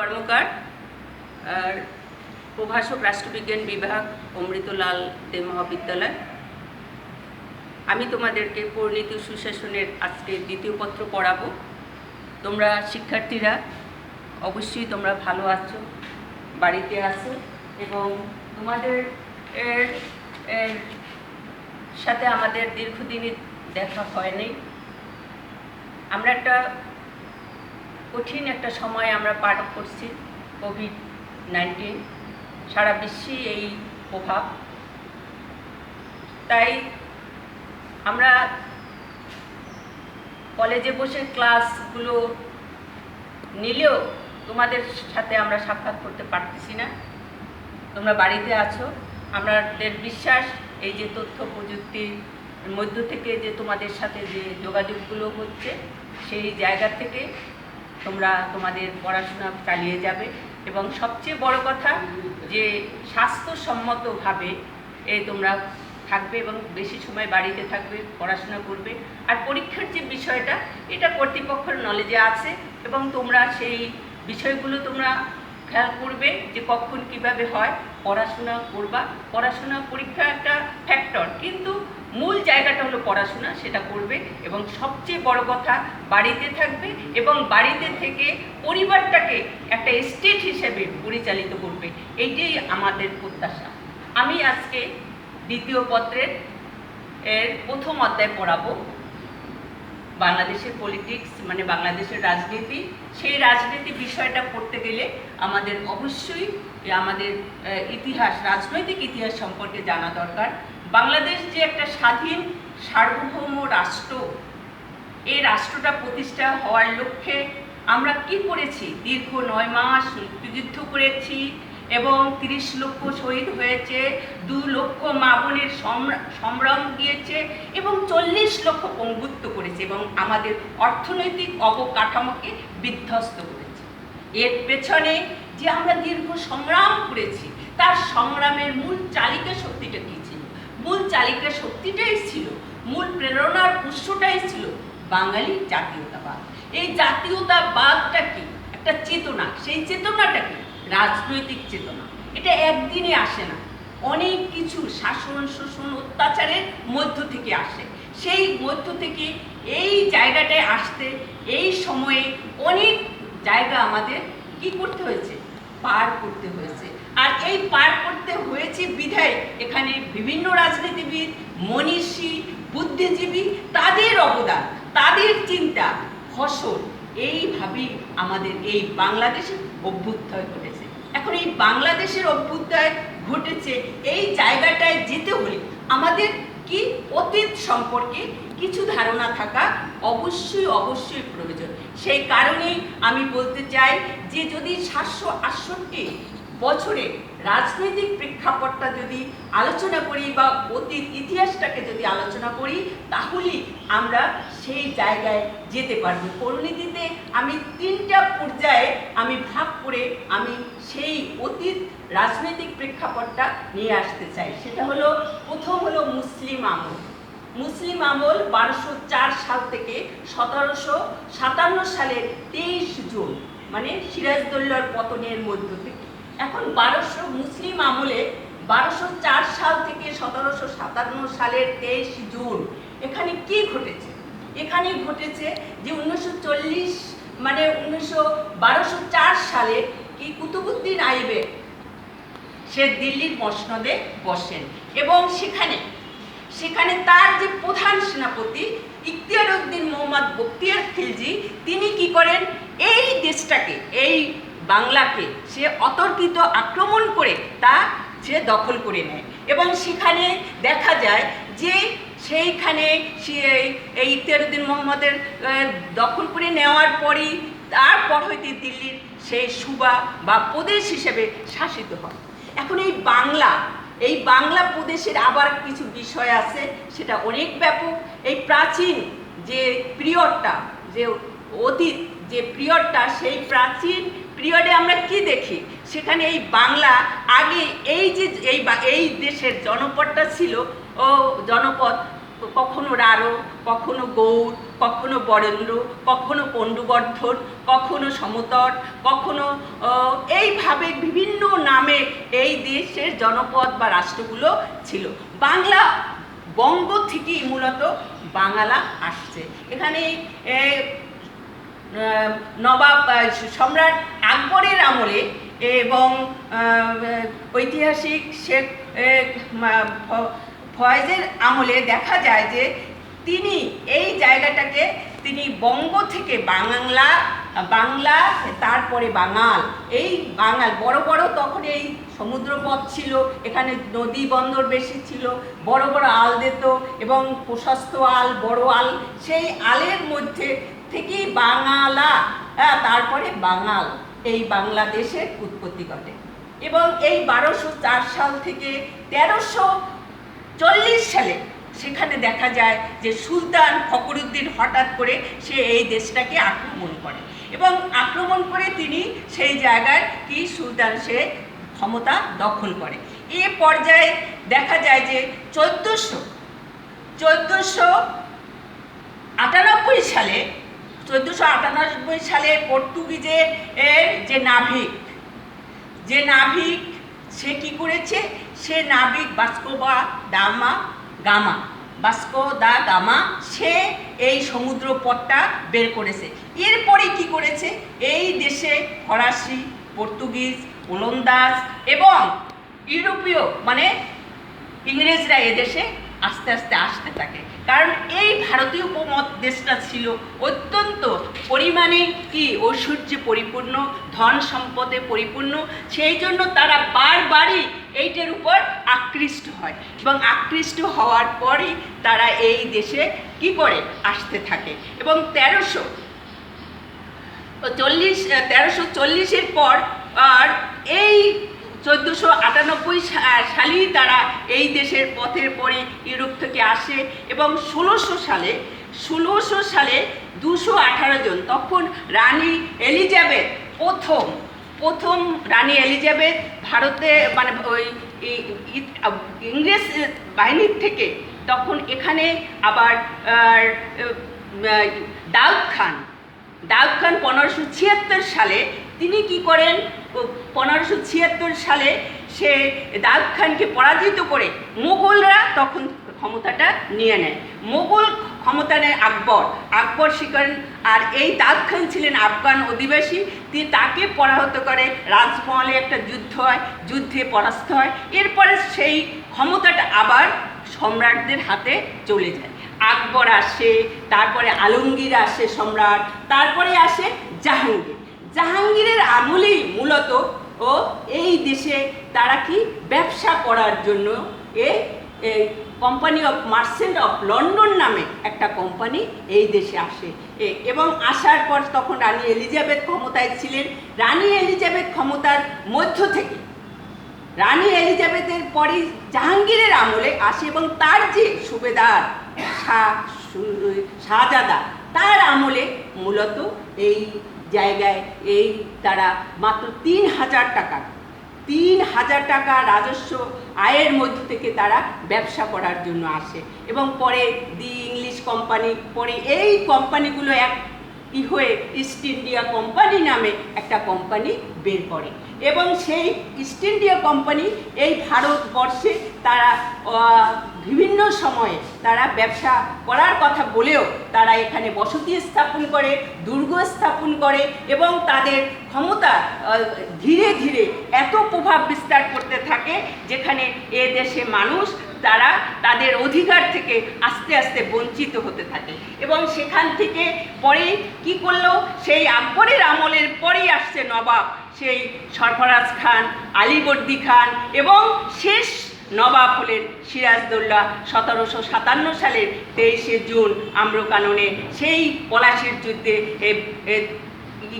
কর্মকার আর প্রভাষক রাষ্ট্রবিজ্ঞান বিভাগ অমৃতলাল দে মহাবিদ্যালয়। আমি তোমাদেরকে পরিণীতি সুশাসনের আজকে দ্বিতীয় পত্র পড়াবো। তোমরা শিক্ষার্থীরা অবশ্যই তোমরা ভালো আছো, বাড়িতে আছো এবং তোমাদের সাথে আমাদের দীর্ঘদিনই দেখা হয়নি। আমরা একটা কঠিন একটা সময় আমরা পার করছি, কোভিড-19, সারা বিশ্বে এই প্রভাব। তাই আমরা কলেজে বসে ক্লাসগুলো নিলেও তোমাদের সাথে আমরা সাক্ষাৎ করতে পারতেছি না। তোমরা বাড়িতে আছো, আমাদের বিশ্বাস এই যে তথ্য প্রযুক্তির মধ্য থেকে যে তোমাদের সাথে যে যোগাযোগগুলো হচ্ছে, সেই জায়গা থেকে তোমরা তোমাদের পড়াশোনা চালিয়ে যাবে এবং সবচেয়ে বড় কথা যে স্বাস্থ্যসম্মতভাবে তোমরা থাকবে এবং বেশি সময় বাড়িতে থাকবে, পড়াশোনা করবে। আর পরীক্ষার যে বিষয়টা, এটা কর্তৃপক্ষের নলেজে আছে এবং তোমরা সেই বিষয়গুলো তোমরা খেয়াল করবে যে কখন কিভাবে হয়, পড়াশোনা করবা। পড়াশোনা পরীক্ষা একটা ফ্যাক্টর, কিন্তু মূল জায়গাটা হলো পড়াশোনা, সেটা করবে এবং সবচেয়ে বড় কথা বাড়িতে থাকবে এবং বাড়িতে থেকে পরিবারটাকে একটা স্টেট হিসেবে পরিচালিত করবে। এইটাই আমাদের প্রত্যাশা। আমি আজকে দ্বিতীয় পত্রের প্রথম অধ্যায় পড়াবো, বাংলাদেশের পলিটিক্স মানে বাংলাদেশের রাজনীতি। সেই রাজনীতি বিষয়টা পড়তে গেলে আমাদের অবশ্যই আমাদের ইতিহাস, রাজনৈতিক ইতিহাস সম্পর্কে জানা দরকার। বাংলাদেশ যে একটা স্বাধীন সার্বভৌম রাষ্ট্র, এই রাষ্ট্রটা প্রতিষ্ঠা হওয়ার লক্ষ্যে আমরা কি করেছি? দীর্ঘ 9 মাস মুক্তিযুদ্ধ করেছি এবং 30 লক্ষ শহীদ হয়েছে, 2 লক্ষ মা বোনের সংগ্রাম দিয়েছে এবং 40 লক্ষ পঙ্গুত্ব করেছে এবং আমাদের অর্থনৈতিক অবকাঠামোকে বিধ্বস্ত করেছে। এর পেছনে যে আমরা দীর্ঘ সংগ্রাম করেছি, তার সংগ্রামের মূল চালিকা শক্তিটা কী ছিল? মূল চালিকা শক্তিটাই ছিল, মূল প্রেরণার উৎসটাই ছিল বাঙালি জাতীয়তাবাদ। এই জাতীয়তাবাদটা কি? একটা চেতনা। সেই চেতনাটা কি? রাজনৈতিক চেতনা। এটা একদিনে আসে না, অনেক কিছু শাসন, শোষণ, অত্যাচারের মধ্য থেকে আসে। সেই মধ্য থেকে এই জায়গাটায় আসতে এই সময়ে অনেক জায়গা আমাদের কি করতে হয়েছে? পার করতে হয়েছে। আর এই পার করতে হয়েছে বিধায় এখানে বিভিন্ন রাজনীতিবিদ, মনীষী, বুদ্ধিজীবী, তাদের অবদান, তাদের চিন্তা, ফসল, এইভাবেই আমাদের এই বাংলাদেশের অভ্যুদয় ঘটেছে। এখন এই বাংলাদেশের অভ্যুদয় ঘটেছে, এই জায়গাটায় যেতে হলে আমাদের কি অতীত সম্পর্কে কিছু ধারণা থাকা অবশ্যই প্রয়োজন। সেই কারণেই আমি বলতে চাই যে যদি 768 বছরে রাজনৈতিক প্রেক্ষাপটটা যদি আলোচনা করি বা অতীত ইতিহাসটাকে যদি আলোচনা করি, তাহলেই আমরা সেই জায়গায় যেতে পারব। পরিণীতিতে আমি 3টা পর্যায়ে আমি ভাগ করে আমি সেই অতীত রাজনৈতিক প্রেক্ষাপটটা নিয়ে আসতে চাই। সেটা হলো, প্রথম হলো মুসলিম আমল। মুসলিম আমল 1204 সাল থেকে 1757 সালের 23 জুন, মানে সিরাজদৌল্লার পতনের মধ্য থেকে। এখন মুসলিম আমলে 1204 সাল থেকে 1757 সালের 23 জুন এখানে কি ঘটেছে? এখানে ঘটেছে যে 1940 মানে 1204 সালে কি কুতুবউদ্দিন আইবেক সে দিল্লির মসনদে বসেন এবং সেখানে তার যে প্রধান সেনাপতি ইখতিয়ার উদ্দিন মোহাম্মদ বখতিয়ার খিলজি, তিনি কি করেন? এই দেশটাকে, এই বাংলাকে সে অতর্কিত আক্রমণ করে সে দখল করে নেয় এবং সেখানে দেখা যায় যে সেইখানে এই ইখতিয়ার উদ্দিন মোহাম্মদের দখল করে নেওয়ার পরই তারপর হইতে দিল্লির সেই সুবা বা প্রদেশ হিসেবে শাসিত হয়। এখন এই বাংলা প্রদেশের আবার কিছু বিষয় আছে, সেটা অনেক ব্যাপক। এই প্রাচীন যে পিরিয়ডটা, যে অতীত যে পিরিয়ডটা, সেই প্রাচীন পিরিয়ডে আমরা কি দেখি? সেখানে এই বাংলা আগে এই দেশের জনপদটা ছিল, জনপদ কখনো রারো, কখনো গৌড়, কখনো বরেন্দ্র, কখনো পণ্ডুবর্ধন, কখনো সমতট, কখনো এইভাবে বিভিন্ন নামে এই দেশের জনপদ বা রাষ্ট্রগুলো ছিল। বাংলা বঙ্গ থেকেই মূলত বাংলা আসছে। এখানে নবাব সম্রাট আকবরের আমলে এবং ঐতিহাসিক শেখ ফয়েজের আমলে দেখা যায় যে তিনি এই জায়গাটাকে তিনি বঙ্গ থেকে বাংলা তারপরে বাঙাল, এই বাঙাল বড় বড় তখন এই সমুদ্রপথ ছিল, এখানে নদী বন্দর বেশি ছিল, বড় বড় আল দিত এবং প্রশস্ত আল, বড় আল, সেই আলের মধ্যে থেকেই বাঙালা, তারপরে বাঙাল, এই বাংলাদেশের উৎপত্তি ঘটে। এবং এই 1204 সাল থেকে 1340 সালে সেখানে দেখা যায় যে সুলতান ফখরুদ্দিন হঠাৎ করে সে এই দেশটাকে আক্রমণ করে এবং আক্রমণ করে তিনি সেই জায়গায় কি সুলতান সে ক্ষমতা দখল করে। এ পর্যায়ে দেখা যায় যে 1498 সালে পর্তুগিজের যে নাবিক সে কি করেছে, সে নাবিক ভাস্কো দা গামা সে এই সমুদ্র পথটা বের করেছে। এরপরে কি করেছে, এই দেশে ফরাসি, পর্তুগিজ, ওলন্দাজ এবং ইউরোপীয় মানে ইংরেজরা এদেশে আস্তে আস্তে আসতে থাকে। কারণ এই ভারতীয় উপমহাদেশটা ছিল অত্যন্ত পরিমাণে কি ঐশ্বর্যে পরিপূর্ণ, ধন সম্পদে পরিপূর্ণ, সেই জন্য তারা বারবারই এইটার উপর আকৃষ্ট হয় এবং আকৃষ্ট হওয়ার পরই তারা এই দেশে কি করে আসতে থাকে। এবং 1340-এর পর আর এই 1498 সালেই তারা এই দেশের পথের পরে ইউরোপ থেকে আসে এবং 1600 সালে 218 জন, তখন রানী এলিজাবেথ প্রথম রানী এলিজাবেথ ভারতে মানে ওই ইংরেজ বাহিনীর থেকে তখন এখানে আবার দাউদ খান 1576 সালে তিনি কি করেন, 1576 সালে সে দাউদ খানকে পরাজিত করে মোগলরা তখন ক্ষমতাটা নিয়ে নেয়। মোগল ক্ষমতা নেয় আকবর শিকার, আর এই দাউদ খান ছিলেন আফগান অধিবাসী, তিনি তাকে পরাহত করে, রাজমহলে একটা যুদ্ধ হয়, যুদ্ধে পরাস্ত হয়। এরপরে সেই ক্ষমতাটা আবার সম্রাটদের হাতে চলে যায়। আকবর আসে, তারপরে আলমগীর আসে সম্রাট, তারপরে আসে জাহাঙ্গীরের আমলেই মূলত এই দেশে তারা কি ব্যবসা করার জন্য company of merchant of London নামে একটা কোম্পানি এই দেশে আসে এবং আসার পর তখন রানী এলিজাবেথ ক্ষমতায় ছিলেন। রানী এলিজাবেথ ক্ষমতার মধ্য থেকে রানী এলিজাবেথের পরই জাহাঙ্গীরের আমলে আসে এবং তার যে সুবেদার শাহজাদা তার আমলে মূলত এই জায়গায় তারা মাত্র 3000 টাকা রাজস্ব আয়ের মধ্য থেকে তারা ব্যবসা করার জন্য আসে এবং পরে দি ইংলিশ কোম্পানি, পরে এই কোম্পানিগুলো হয়ে ইস্ট ইন্ডিয়া কোম্পানি নামে একটা কোম্পানি বের করে এবং সেই ইস্ট ইন্ডিয়া কোম্পানি এই ভারতবর্ষে তারা বিভিন্ন সময়ে তারা ব্যবসা করার কথা বলেও তারা এখানে বসতি স্থাপন করে, দুর্গ স্থাপন করে এবং তাদের ক্ষমতা ধীরে ধীরে এত প্রভাব বিস্তার করতে থাকে যেখানে এ দেশে মানুষ তারা তাদের অধিকার থেকে আস্তে আস্তে বঞ্চিত হতে থাকে। এবং সেখান থেকে পরে কি করলো, সেই আকবরের আমলের পরেই আসছে নবাব সেই সরফরাজ খান, আলীবর্দী খান এবং শেষ নবাব হলেন সিরাজদৌল্লা। 1757 সালের 23শে জুন আম্রকাননে সেই পলাশির যুদ্ধে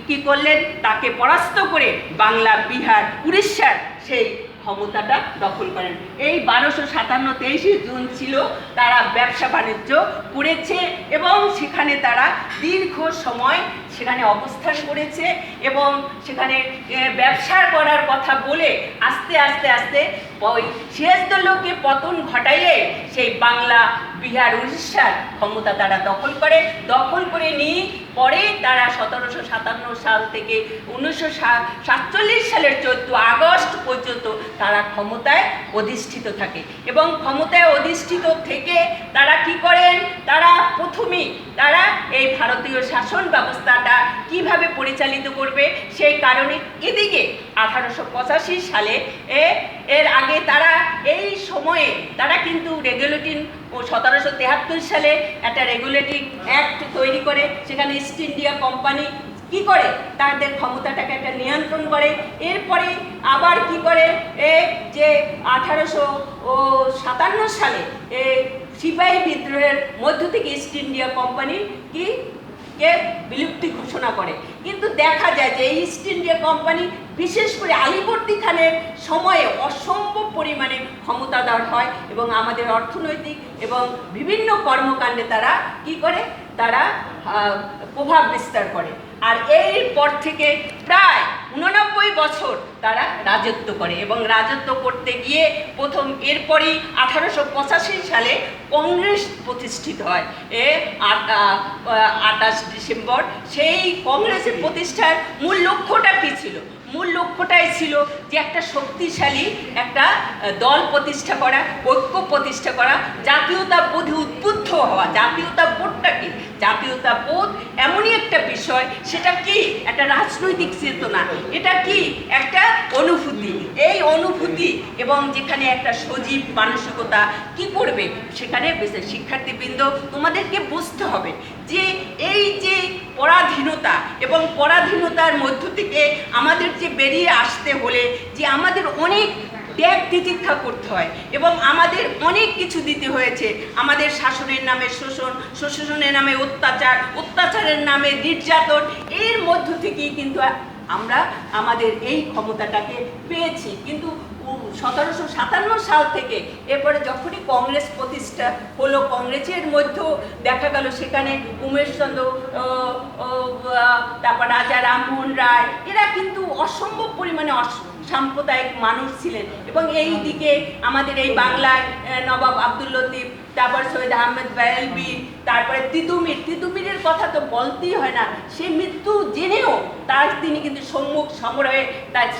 কি করলেন, তাকে পরাস্ত করে বাংলা, বিহার, উড়িষ্যার সেই ক্ষমতাটা দখল করেন। এই 1257 23শে জুন ছিল তারা ব্যবসা বাণিজ্য করেছে এবং সেখানে তারা দীর্ঘ সময় সেখানে অবস্থান করেছে এবং সেখানে ব্যবসা করার কথা বলে আস্তে আস্তে আস্তে ওই সিরাজদৌল্লাকে পতন ঘটাইয়ে সেই বাংলা, বিহার, উড়িষ্যার ক্ষমতা তারা দখল করে নিয়ে পরে তারা 1757 সাল থেকে 1947 সালের 14 আগস্ট পর্যন্ত তারা ক্ষমতায় অধিষ্ঠিত থাকে এবং ক্ষমতায় অধিষ্ঠিত থেকে তারা কি করেন, তারা প্রথমেই তারা এই ভারতীয় শাসন ব্যবস্থাটা কিভাবে পরিচালিত করবে সেই কারণে এদিকে 1885 সালে এর আগে তারা এই সময়ে তারা কিন্তু রেগুলেটিং ও 1773 সালে একটা রেগুলেটিং অ্যাক্ট তৈরি করে সেখানে ইস্ট ইন্ডিয়া কোম্পানি কি করে তাদের ক্ষমতাটাকে একটা নিয়ন্ত্রণ করে। এরপরে আবার কি করে যে 1857 সালে সিপাহী বিদ্রোহের মধ্য থেকে ইস্ট ইন্ডিয়া কোম্পানি কে বিলুপ্তি ঘোষণা করে। কিন্তু দেখা যায় যে ইস্ট ইন্ডিয়া কোম্পানি বিশেষ করে আলীবর্দী খানের সময়ে অসম্ভব পরিমাণে ক্ষমতাধর হয় এবং আমাদের অর্থনৈতিক এবং বিভিন্ন কর্মকাণ্ডে তারা কি করে, তারা প্রভাব বিস্তার করে। আর এর পর থেকে প্রায় 89 বছর তারা রাজত্ব করে এবং রাজত্ব করতে গিয়ে প্রথম এরপরই 1885 সালে কংগ্রেস প্রতিষ্ঠিত হয় 28 ডিসেম্বর। সেই কংগ্রেসের প্রতিষ্ঠার মূল লক্ষ্যটা কী ছিল? মূল লক্ষ্যটাই ছিল যে একটা শক্তিশালী একটা দল প্রতিষ্ঠা করা, ঐক্য প্রতিষ্ঠা করা, জাতীয়তাবোধে উদ্বুদ্ধ হওয়া। জাতীয়তাবোধটা কি? জাতীয়তাবোধ এমনই একটা বিষয়, সেটা কি একটা রাজনৈতিক চেতনা, এটা কি একটা অনুভূতি। এই অনুভূতি এবং যেখানে একটা সজীব মানসিকতা কি করবে, সেখানে শিক্ষার্থীবৃন্দ তোমাদেরকে বুঝতে হবে যে এই যে পরাধীনতা এবং পরাধীনতার মধ্য থেকে আমাদের যে বেরিয়ে আসতে হলে যে আমাদের অনেক ত্যাগ তিতিক্ষা করতে হয় এবং আমাদের অনেক কিছু দিতে হয়েছে। আমাদের শাসনের নামে শোষণ, শোষণের নামে অত্যাচার, অত্যাচারের নামে নির্যাতন, এর মধ্য থেকেই কিন্তু আমরা আমাদের এই ক্ষমতাটাকে পেয়েছি। কিন্তু 1757 সাল থেকে এরপরে যখনই কংগ্রেস প্রতিষ্ঠা হলো, কংগ্রেসের মধ্যেও দেখা গেল সেখানে উমেশচন্দ্র, তারপর রাজা রামমোহন রায়, এরা কিন্তু অসম্ভব পরিমাণে সাম্প্রদায়িক মানুষ ছিলেন এবং এই দিকে আমাদের এই বাংলায় নবাব আব্দুল লতিফ, তারপর সৈয়দ আহমেদ বেরেলভী, তারপরে তিতুমিরের কথা তো বলতেই হয় না। সে মৃত্যু জেনেও তিনি কিন্তু সম্মুখ সমরে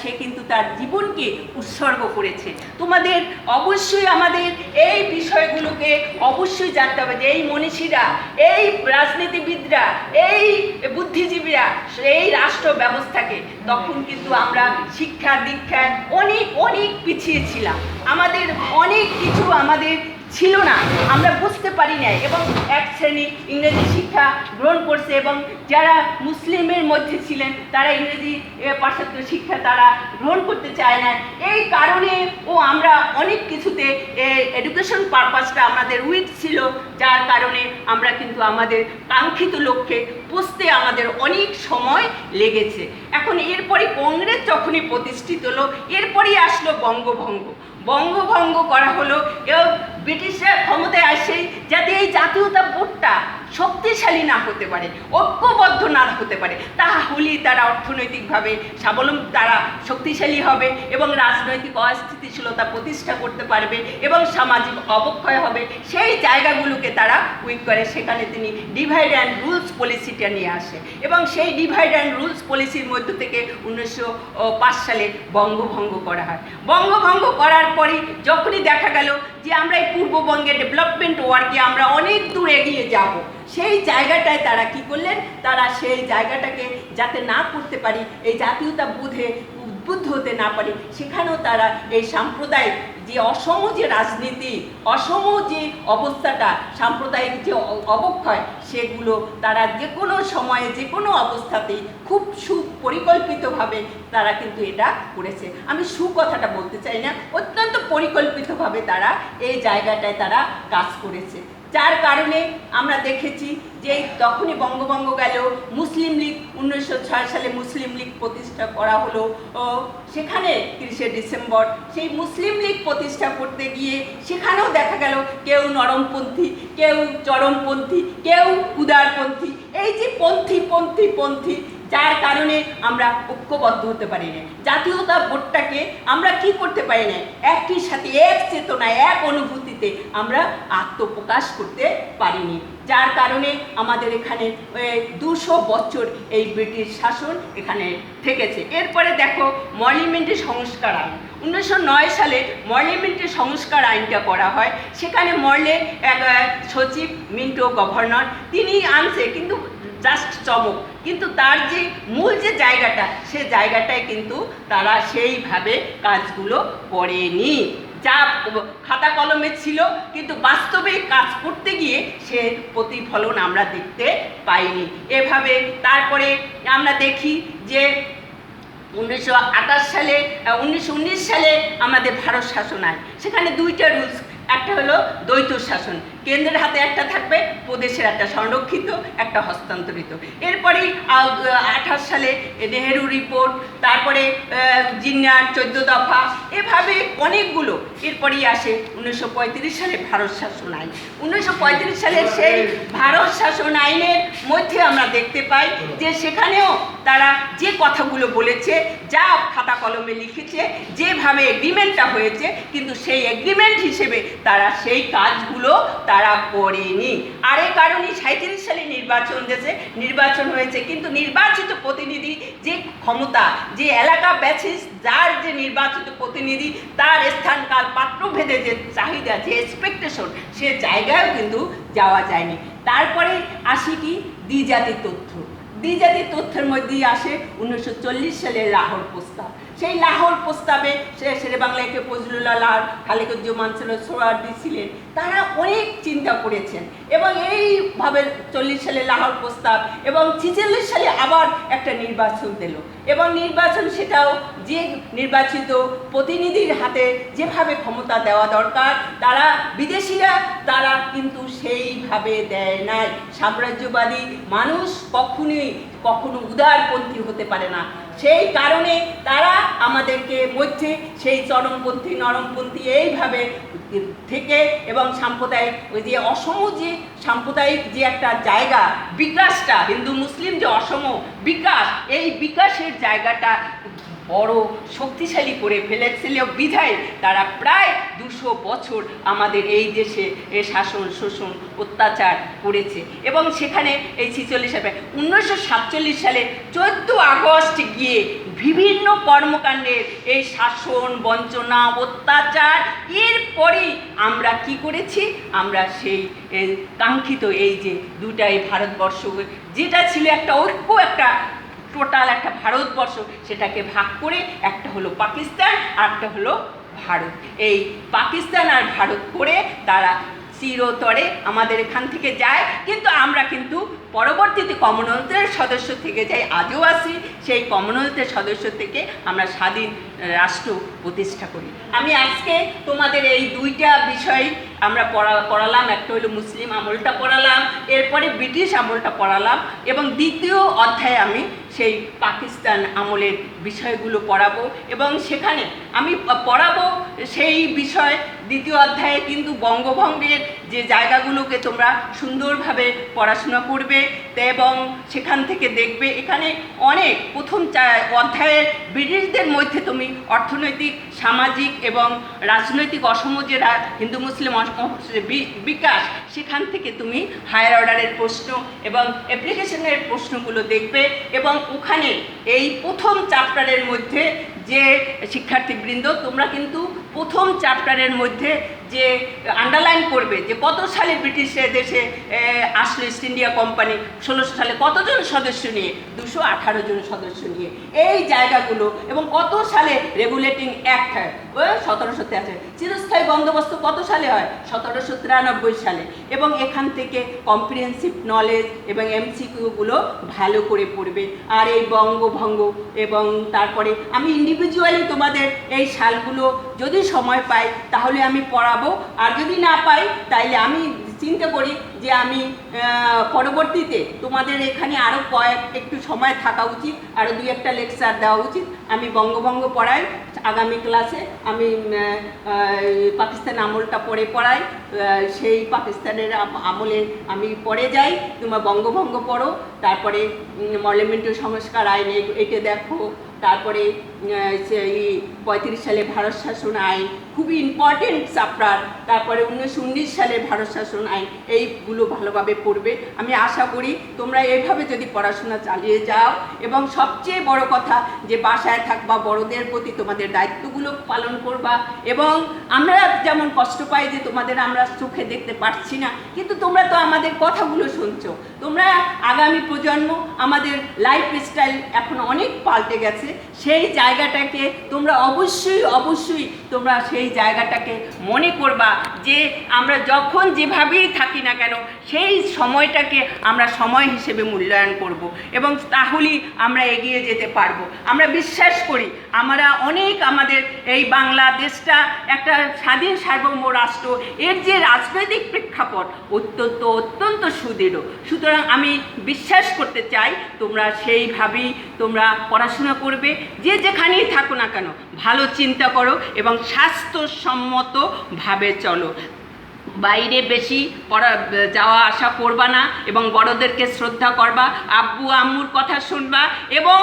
সে কিন্তু তার জীবনকে উৎসর্গ করেছে। তোমাদের অবশ্যই আমাদের এই বিষয়গুলোকে অবশ্যই জানতে হবে যে এই মনীষীরা, এই রাজনীতিবিদরা, এই বুদ্ধিজীবীরা এই রাষ্ট্র ব্যবস্থাকে তখন কিন্তু আমরা শিক্ষা দীক্ষায় অনেক পিছিয়ে ছিলাম। আমাদের অনেক কিছু আমাদের ছিল না, আমরা বুঝতে পারি নাই এবং এক শ্রেণী ইংরেজি শিক্ষা গ্রহণ করছে এবং যারা মুসলিমের মধ্যে ছিলেন তারা ইংরেজি পাশ্চাত্য শিক্ষা তারা গ্রহণ করতে চায় না। এই কারণে আমরা অনেক কিছুতে এডুকেশন পারপাসটা আমাদের উইক ছিল, যার কারণে আমরা কিন্তু আমাদের কাঙ্ক্ষিত লক্ষ্যে পৌঁছতে আমাদের অনেক সময় লেগেছে। এখন এরপরে কংগ্রেস যখনই প্রতিষ্ঠিত হলো, এরপরই আসলো বঙ্গভঙ্গ করা হলো এবং ব্রিটিশরা ক্ষমতায় আসে যাতে এই জাতীয়তাবোধটা শক্তিশালী না হতে পারে, ঐক্যবদ্ধ না হতে পারে, তাহলেই তারা অর্থনৈতিকভাবে স্বাবলম্বী, তারা শক্তিশালী হবে এবং রাজনৈতিক অস্থিতিশীলতা প্রতিষ্ঠা করতে পারবে এবং সামাজিক অবক্ষয় হবে। সেই জায়গাগুলোকে তারা উইক করে। সেখানে তিনি ডিভাইড অ্যান্ড রুলস পলিসিটা নিয়ে আসে এবং সেই ডিভাইড অ্যান্ড রুলস পলিসির মধ্য থেকে 1905 সালে বঙ্গভঙ্গ করা হয়। বঙ্গভঙ্গ করার পরে যখনই দেখা গেল যে আমরা এই পূর্ববঙ্গে ডেভেলপমেন্ট ওয়ার্কে আমরা অনেক দূর এগিয়ে যাব, সেই জায়গাটায় তারা কি করলেন, তারা সেই জায়গাটাকে যাতে না করতে পারি, এই জাতীয়তা বোধে উদ্বুদ্ধ হতে না পারি, সেখানেও তারা এই সাম্প্রদায়িক যে অসম যে রাজনীতি, অসম যে অবস্থাটা, সাম্প্রদায়িক যে অবক্ষয়, সেগুলো তারা যে কোনো সময়ে যে কোনো অবস্থাতেই খুব সুপরিকল্পিতভাবে তারা কিন্তু এটা করেছে। আমি কথাটা বলতে চাই না, অত্যন্ত পরিকল্পিতভাবে তারা এই জায়গাটায় তারা কাজ করেছে। যার কারণে আমরা দেখেছি যে তখনই বঙ্গভঙ্গ গেল, মুসলিম লীগ 1906 সালে মুসলিম লীগ প্রতিষ্ঠা করা হলো। সেখানে 30শে ডিসেম্বর সেই মুসলিম লীগ প্রতিষ্ঠা করতে গিয়ে সেখানেও দেখা গেল কেউ নরমপন্থী, কেউ চরমপন্থী, কেউ উদারপন্থী, এই যে পন্থী পন্থী পন্থী, যার কারণে আমরা ঐক্যবদ্ধ হতে পারি না। জাতীয়তা বোধটাকে আমরা কি করতে পারি না, একই সাথে এক চেতনায় এক অনুভূতিতে আমরা আত্মপ্রকাশ করতে পারিনি, যার কারণে আমাদের এখানে 200 বছর এই ব্রিটিশ শাসন এখানে থেকেছে। এরপরে দেখো মর্লিমেন্টে সংস্কার আইন, 1909 সালে মর্লিমেন্টে সংস্কার আইনটা করা হয়। সেখানে মর্লে এক সচিব, মিন্টো গভর্নর, তিনি আনছে, কিন্তু জাস্ট চমক, কিন্তু তার যে মূল যে জায়গাটা, সে জায়গাটায় কিন্তু তারা সেইভাবে কাজগুলো করেনি। যা খাতা কলমে ছিল, কিন্তু বাস্তবে কাজ করতে গিয়ে সে প্রতিফলন আমরা দেখতে পাইনি। এভাবে তারপরে আমরা দেখি যে 1919 সালে আমাদের ভারত শাসন আইন, সেখানে 2টা রুলস, একটা হলো দ্বৈত শাসন, কেন্দ্রের হাতে একটা থাকবে, প্রদেশের একটা সংরক্ষিত, একটা হস্তান্তরিত। এরপরেই 28 সালে নেহেরু রিপোর্ট, তারপরে জিন্নার 14 দফা, এভাবে অনেকগুলো। এরপরেই আসে 1935 সালে ভারত শাসন আইন। 1935 সালের সেই ভারত শাসন আইনের মধ্যে আমরা দেখতে পাই যে সেখানেও তারা যে কথাগুলো বলেছে, যা খাতা কলমে লিখেছে, যেভাবে এগ্রিমেন্টটা হয়েছে, কিন্তু সেই এগ্রিমেন্ট হিসেবে তারা সেই কাজগুলো তারা করেনি। আর এই কারণে 37 সালে নির্বাচন হয়েছে, কিন্তু নির্বাচিত প্রতিনিধি যে ক্ষমতা, যে এলাকা ব্যাচিস, যার যে নির্বাচিত প্রতিনিধি, তার স্থান কাল পাত্র ভেদে যে চাহিদা, যে এক্সপেকটেশন, সে জায়গায়ও কিন্তু যাওয়া যায়নি। তারপরে আসি কি দ্বিজাতির তথ্য। দ্বিজাতির তথ্যের মধ্যেই আসে 1940 সালের লাহোর প্রস্তাব। সেই লাহোর প্রস্তাবে শেরে বাংলা একে ফজলুল্লাহ লাল, খালেকুজ্জামান সোহরাওয়ার্দী ছিলেন, তারা অনেক চিন্তা করেছেন এবং এইভাবে 40 সালে লাহোর প্রস্তাব এবং 46 সালে আবার একটা নির্বাচন দিল, এবং নির্বাচন সেটাও যে নির্বাচিত প্রতিনিধির হাতে যেভাবে ক্ষমতা দেওয়া দরকার, তারা বিদেশিরা তারা কিন্তু সেইভাবে দেয় নাই। সাম্রাজ্যবাদী মানুষ কখনো উদারপন্থী হতে পারে না, সেই কারণে তারা আমাদেরকে মধ্যে সেই চরমপন্থী নরমপন্থী এইভাবে থেকে, এবং সাম্প্রদায়িক ওই যে অসম, যে সাম্প্রদায়িক যে একটা জায়গা, বিকাশটা, হিন্দু মুসলিম যে অসম বিকাশ, এই বিকাশের জায়গাটা বড় শক্তিশালী করে ফেলেছিল বিধায় তারা প্রায় 200 বছর আমাদের এই দেশে শাসন শোষণ অত্যাচার করেছে। এবং সেখানে এই 1947 সালে 14 আগস্ট গিয়ে বিভিন্ন কর্মকাণ্ডের এই শাসন বঞ্চনা অত্যাচার, এরপরেই আমরা কি করেছি, আমরা সেই কাঙ্ক্ষিত এই যে দুটাই ভারতবর্ষ, যেটা ছিল একটা ঐক্য, একটা টোটাল একটা ভারতবর্ষ, সেটাকে ভাগ করে একটা হলো পাকিস্তান আর একটা হলো ভারত। এই পাকিস্তান আর ভারত করে তারা চিরতরে আমাদের এখান থেকে যায়, কিন্তু আমরা কিন্তু পরবর্তীতে কমনওয়েলথের সদস্য থেকে যাই, আজও আছি। সেই কমনওয়েলথের সদস্য থেকে আমরা স্বাধীন রাষ্ট্র প্রতিষ্ঠা করি। আমি আজকে তোমাদের এই 2টা বিষয় আমরা পড়ালাম, একটা হলো মুসলিম আমলটা পড়ালাম, এরপরে ব্রিটিশ আমলটা পড়ালাম, এবং দ্বিতীয় অধ্যায়ে আমি সেই পাকিস্তান আমলের বিষয়গুলো পড়াবো, এবং সেখানে আমি পড়াবো সেই বিষয় দ্বিতীয় অধ্যায়ে কিন্তু বঙ্গভঙ্গের যে জায়গাগুলোকে তোমরা সুন্দরভাবে পড়াশোনা করবে, এবং সেখান থেকে দেখবে এখানে অনেক প্রথম অধ্যায়ের ব্রিটিশদের মধ্যে তুমি অর্থনৈতিক, সামাজিক এবং রাজনৈতিক অসম যে হিন্দু মুসলিম বিকাশ, সেখান থেকে তুমি হায়ার অর্ডারের প্রশ্ন এবং অ্যাপ্লিকেশনের প্রশ্নগুলো দেখবে। এবং ওখানে এই প্রথম চ্যাপ্টারের মধ্যে যে শিক্ষার্থীবৃন্দ, তোমরা কিন্তু প্রথম চ্যাপ্টারের মধ্যে যে আন্ডারলাইন করবে যে কত সালে ব্রিটিশের দেশে আসলো ইস্ট ইন্ডিয়া কোম্পানি, 1600 সালে কতজন সদস্য নিয়ে, 218 জন সদস্য নিয়ে, এই জায়গাগুলো, এবং কত সালে রেগুলেটিং অ্যাক্ট হয়, 1783, চিরস্থায়ী বন্দোবস্ত কত সালে হয়, 1793 সালে, এবং এখান থেকে কম্প্রিহেন্সিভ নলেজ এবং এমসিকিউগুলো ভালো করে পড়বে। আর এই বঙ্গভঙ্গ, এবং তারপরে আমি ইন্ডিভিজুয়ালি তোমাদের এই সালগুলো যদি সময় পাই তাহলে আমি পড়াবো, আর যদি না পাই তাইলে আমি চিন্তা করি যে আমি পরবর্তীতে তোমাদের এখানে আরও একটু সময় থাকা উচিত, আরও 2-1টা লেকচার দেওয়া উচিত। আমি বঙ্গভঙ্গ পড়াই, আগামী ক্লাসে আমি পাকিস্তান আমলটা পড়াই, সেই পাকিস্তানের আমলে আমি পড়ে যাই, তোমরা বঙ্গভঙ্গ পড়ো, তারপরে পার্লামেন্টের সংস্কার আইন এটা দেখো, তারপরে সেই 35 সালে ভারত শাসন আইন খুবই ইম্পর্টেন্ট চ্যাপ্টার, তারপরে 1919 সালে ভারত শাসন আইন, এইগুলো ভালোভাবে পড়বে। আমি আশা করি তোমরা এইভাবে যদি পড়াশোনা চালিয়ে যাও, এবং সবচেয়ে বড় কথা যে বাসায় থাকবা, বড়দের প্রতি তোমাদের দায়িত্বগুলো পালন করবা। এবং আমরা যেমন কষ্ট পাই যে তোমাদের আমরা চোখে দেখতে পারছি না, কিন্তু তোমরা তো আমাদের কথাগুলো শুনছো। তোমরা আগামী প্রজন্ম, আমাদের লাইফস্টাইল এখন অনেক পাল্টে গেছে, সেই জায়গাটাকে তোমরা অবশ্যই তোমরা সেই জায়গাটাকে মনে করবা যে আমরা যখন যেভাবেই থাকি না কেন সেই সময়টাকে আমরা সময় হিসেবে মূল্যায়ন করব, এবং তাহলেই আমরা এগিয়ে যেতে পারবো। আমরা বিশ্বাস করি আমরা আমাদের এই বাংলাদেশটা একটা স্বাধীন সার্বভৌম রাষ্ট্র, এর যে রাজনৈতিক প্রেক্ষাপট অত্যন্ত সুদৃঢ়। সুতরাং আমি বিশ্বাস করতে চাই তোমরা সেইভাবেই তোমরা পড়াশোনা করবে, যে যেখানেই থাকো না কেন ভালো চিন্তা করো এবং স্বাস্থ্যসম্মতভাবে চলো। বাইরে বেশি যাওয়া আসা করবা না, এবং বড়দেরকে শ্রদ্ধা করবা, আব্বু আম্মুর কথা শুনবা। এবং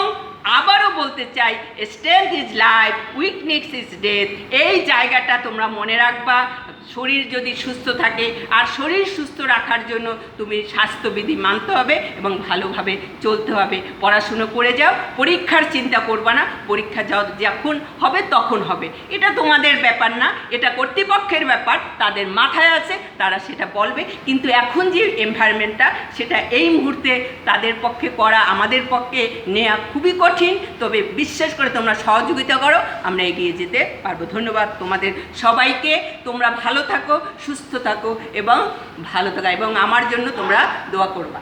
আবারও বলতে চাই, strength is life, weakness is death. এই জায়গাটা তোমরা মনে রাখবা। শরীর যদি সুস্থ থাকে, আর শরীর সুস্থ রাখার জন্য তুমি স্বাস্থ্যবিধি মানতে হবে এবং ভালোভাবে চলতে হবে। পড়াশুনো করে যাও, পরীক্ষার চিন্তা করবা না, পরীক্ষা যখন হবে তখন হবে। এটা তোমাদের ব্যাপার না, এটা কর্তৃপক্ষের ব্যাপার, তাদের মাথায় আছে, তারা সেটা বলবে। কিন্তু এখন যে এনভায়রনমেন্টটা, সেটা এই মুহূর্তে তাদের পক্ষে করা, আমাদের পক্ষে নেওয়া খুবই কঠিন। তবে বিশ্বাস করে তোমরা সহযোগিতা করো, আমরা এগিয়ে যেতে পারবো। ধন্যবাদ তোমাদের সবাইকে। তোমরা ভালো থাকো, সুস্থ থাকো এবং ভালো থাকো, এবং আমার জন্য তোমরা দোয়া করবা।